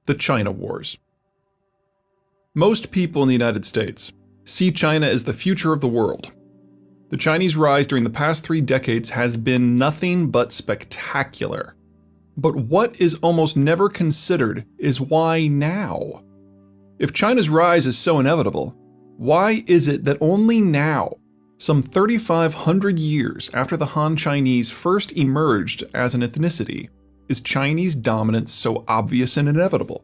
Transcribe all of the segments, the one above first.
The China Wars. Most people in the United States see China as the future of the world. The Chinese rise during the past 3 decades has been nothing but spectacular. But what is almost never considered is why now? If China's rise is so inevitable, why is it that only now, some 3,500 years after the Han Chinese first emerged as an ethnicity, is Chinese dominance so obvious and inevitable?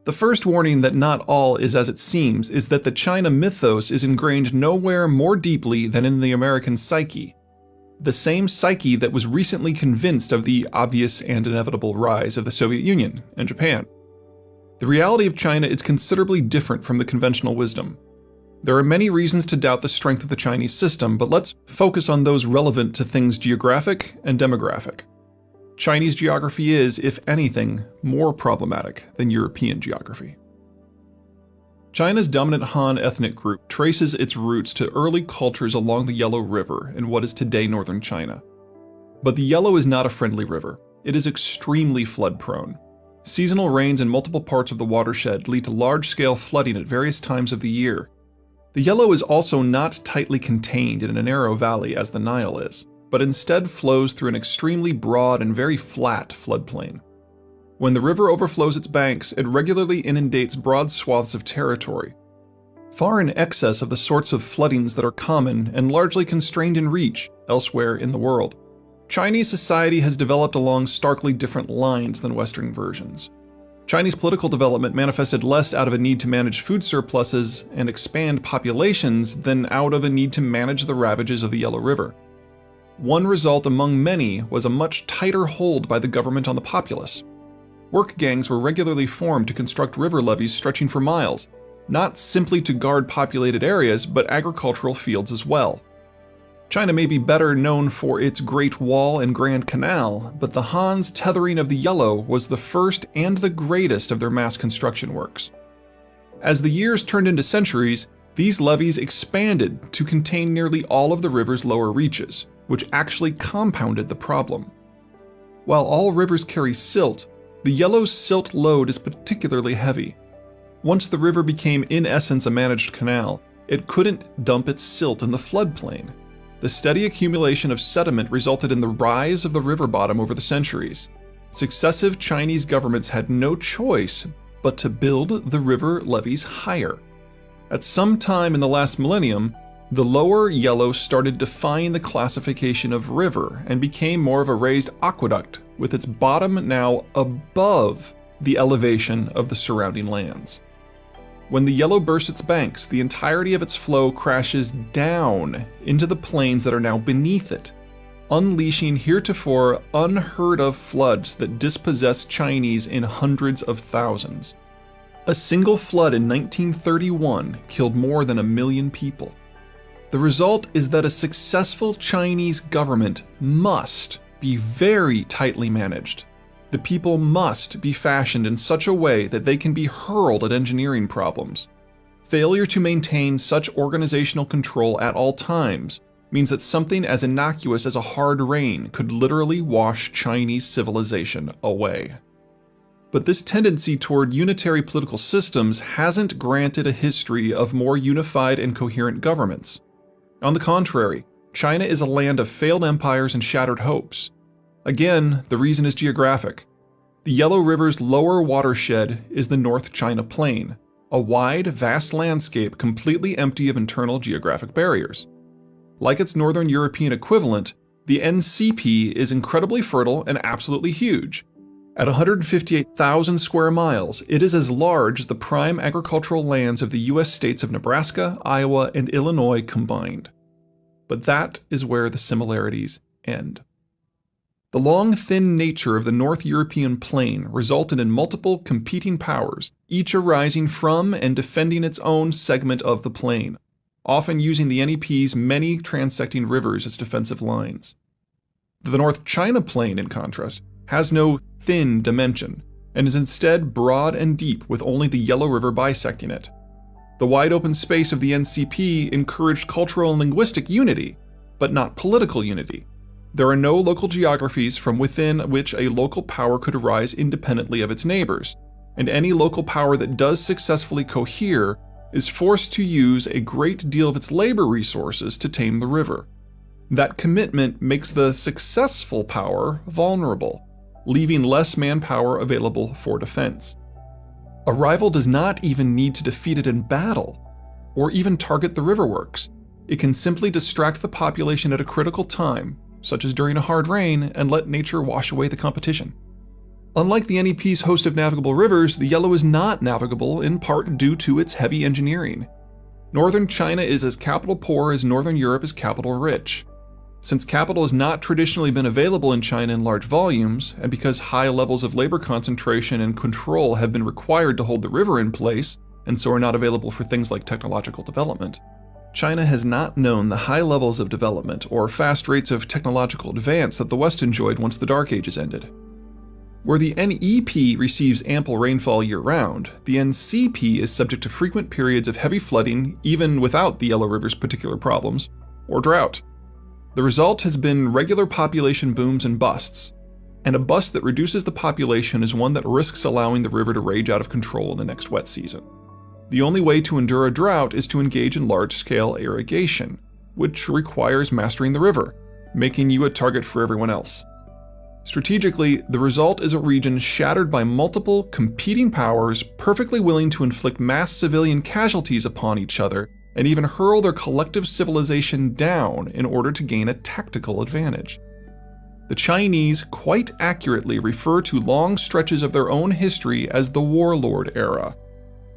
The first warning that not all is as it seems is that the China mythos is ingrained nowhere more deeply than in the American psyche. The same psyche that was recently convinced of the obvious and inevitable rise of the Soviet Union and Japan. The reality of China is considerably different from the conventional wisdom. There are many reasons to doubt the strength of the Chinese system, but let's focus on those relevant to things geographic and demographic. Chinese geography is, if anything, more problematic than European geography. China's dominant Han ethnic group traces its roots to early cultures along the Yellow River in what is today northern China. But the Yellow is not a friendly river. It is extremely flood-prone. Seasonal rains in multiple parts of the watershed lead to large-scale flooding at various times of the year. The Yellow is also not tightly contained in a narrow valley as the Nile is, but instead flows through an extremely broad and very flat floodplain. When the river overflows its banks, it regularly inundates broad swaths of territory, far in excess of the sorts of floodings that are common and largely constrained in reach elsewhere in the world. Chinese society has developed along starkly different lines than Western versions. Chinese political development manifested less out of a need to manage food surpluses and expand populations than out of a need to manage the ravages of the Yellow River. One result among many was a much tighter hold by the government on the populace. Work gangs were regularly formed to construct river levees stretching for miles, not simply to guard populated areas, but agricultural fields as well. China may be better known for its Great Wall and Grand Canal, but the Han's tethering of the Yellow was the first and the greatest of their mass construction works. As the years turned into centuries, these levees expanded to contain nearly all of the river's lower reaches, which actually compounded the problem. While all rivers carry silt, the Yellow's silt load is particularly heavy. Once the river became in essence a managed canal, it couldn't dump its silt in the floodplain. The steady accumulation of sediment resulted in the rise of the river bottom over the centuries. Successive Chinese governments had no choice but to build the river levees higher. At some time in the last millennium, the lower Yellow started defying the classification of river and became more of a raised aqueduct, with its bottom now above the elevation of the surrounding lands. When the Yellow bursts its banks, the entirety of its flow crashes down into the plains that are now beneath it, unleashing heretofore unheard of floods that dispossess Chinese in hundreds of thousands. A single flood in 1931 killed more than 1 million people. The result is that a successful Chinese government must be very tightly managed. The people must be fashioned in such a way that they can be hurled at engineering problems. Failure to maintain such organizational control at all times means that something as innocuous as a hard rain could literally wash Chinese civilization away. But this tendency toward unitary political systems hasn't granted a history of more unified and coherent governments. On the contrary, China is a land of failed empires and shattered hopes. Again, the reason is geographic. The Yellow River's lower watershed is the North China Plain, a wide, vast landscape completely empty of internal geographic barriers. Like its northern European equivalent, the NCP is incredibly fertile and absolutely huge. At 158,000 square miles, it is as large as the prime agricultural lands of the US states of Nebraska, Iowa, and Illinois combined. But that is where the similarities end. The long, thin nature of the North European plain resulted in multiple competing powers, each arising from and defending its own segment of the plain, often using the NEP's many transecting rivers as defensive lines. The North China Plain, in contrast, has no thin dimension, and is instead broad and deep with only the Yellow River bisecting it. The wide open space of the NCP encouraged cultural and linguistic unity, but not political unity. There are no local geographies from within which a local power could arise independently of its neighbors, and any local power that does successfully cohere is forced to use a great deal of its labor resources to tame the river. That commitment makes the successful power vulnerable, leaving less manpower available for defense. A rival does not even need to defeat it in battle, or even target the riverworks. It can simply distract the population at a critical time, such as during a hard rain, and let nature wash away the competition. Unlike the NEP's host of navigable rivers, the Yellow is not navigable in part due to its heavy engineering. Northern China is as capital poor as Northern Europe is capital rich. Since capital has not traditionally been available in China in large volumes, and because high levels of labor concentration and control have been required to hold the river in place, and so are not available for things like technological development, China has not known the high levels of development or fast rates of technological advance that the West enjoyed once the Dark Ages ended. Where the NEP receives ample rainfall year-round, the NCP is subject to frequent periods of heavy flooding, even without the Yellow River's particular problems, or drought. The result has been regular population booms and busts, and a bust that reduces the population is one that risks allowing the river to rage out of control in the next wet season. The only way to endure a drought is to engage in large-scale irrigation, which requires mastering the river, making you a target for everyone else. Strategically, the result is a region shattered by multiple competing powers perfectly willing to inflict mass civilian casualties upon each other and even hurl their collective civilization down in order to gain a tactical advantage. The Chinese quite accurately refer to long stretches of their own history as the Warlord Era.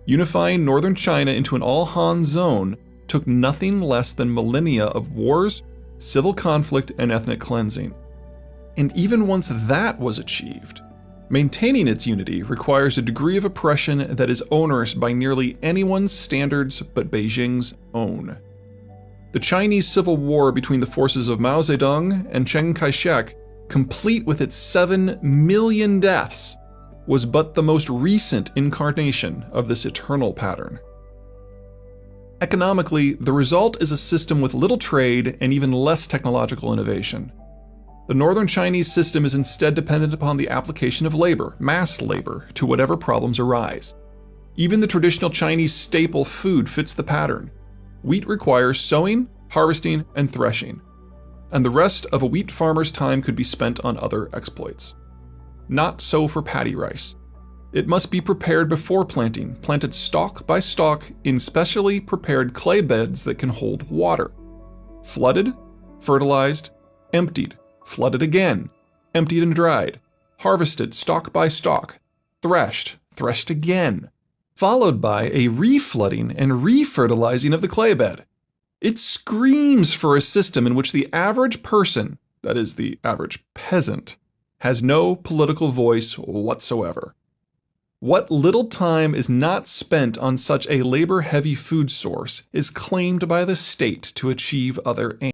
Unifying northern China into an all-Han zone took nothing less than millennia of wars, civil conflict, and ethnic cleansing. And even once that was achieved, maintaining its unity requires a degree of oppression that is onerous by nearly anyone's standards but Beijing's own. The Chinese Civil War between the forces of Mao Zedong and Chiang Kai-shek, complete with its 7 million deaths, was but the most recent incarnation of this eternal pattern. Economically, the result is a system with little trade and even less technological innovation. The northern Chinese system is instead dependent upon the application of labor, mass labor, to whatever problems arise. Even the traditional Chinese staple food fits the pattern. Wheat requires sowing, harvesting, and threshing, and the rest of a wheat farmer's time could be spent on other exploits. Not so for paddy rice. It must be prepared before planting, planted stalk by stalk in specially prepared clay beds that can hold water. Flooded, fertilized, emptied, flooded again, emptied and dried, harvested stalk by stalk, threshed, threshed again, followed by a reflooding and refertilizing of the clay bed. It screams for a system in which the average person, that is, the average peasant, has no political voice whatsoever. What little time is not spent on such a labor-heavy food source is claimed by the state to achieve other aims.